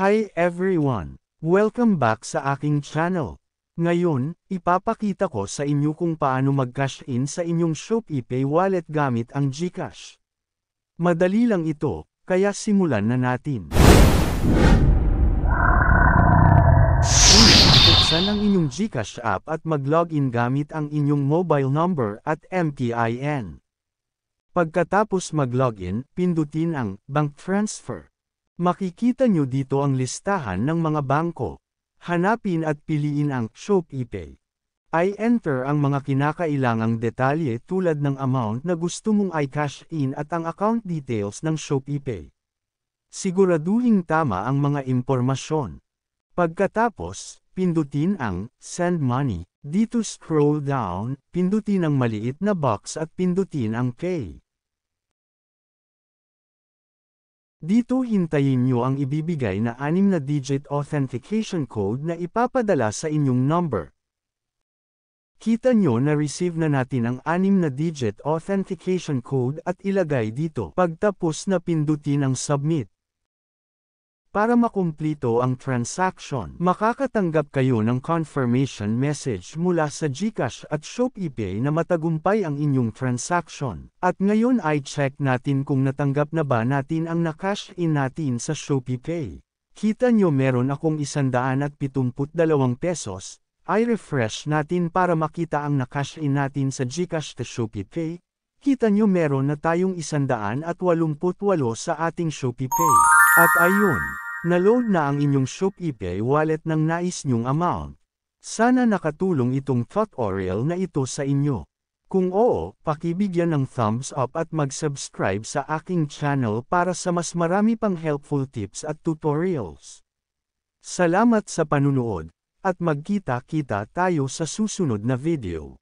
Hi everyone! Welcome back sa aking channel. Ngayon, ipapakita ko sa inyo kung paano mag-cash in sa inyong ShopeePay wallet gamit ang GCash. Madali lang ito, kaya simulan na natin. Buksan ang inyong GCash app at mag-login gamit ang inyong mobile number at MPIN. Pagkatapos mag-login, pindutin ang Bank Transfer. Makikita nyo dito ang listahan ng mga bangko. Hanapin at piliin ang ShopeePay. I-enter ang mga kinakailangang detalye tulad ng amount na gusto mong i-cash in at ang account details ng ShopeePay. Siguraduhing tama ang mga impormasyon. Pagkatapos, pindutin ang Send Money. Dito scroll down, pindutin ang maliit na box at pindutin ang Pay. Dito hintayin nyo ang ibibigay na 6-digit authentication code na ipapadala sa inyong number. Kita nyo na receive na natin ang 6-digit authentication code at ilagay dito. Pagtapos na pindutin ang Submit. Para makumplito ang transaction, makakatanggap kayo ng confirmation message mula sa GCash at ShopeePay na matagumpay ang inyong transaction. At ngayon ay check natin kung natanggap na ba natin ang na-cash in natin sa ShopeePay. Kita nyo meron akong 172 pesos, i-refresh natin para makita ang na-cash in natin sa GCash at ShopeePay. Kita nyo meron na tayong 188 sa ating ShopeePay. At ayun, na-load na ang inyong ShopeePay wallet ng nais nyong amount. Sana nakatulong itong tutorial na ito sa inyo. Kung oo, pakibigyan ng thumbs up at mag-subscribe sa aking channel para sa mas marami pang helpful tips at tutorials. Salamat sa panunood, at magkita-kita tayo sa susunod na video.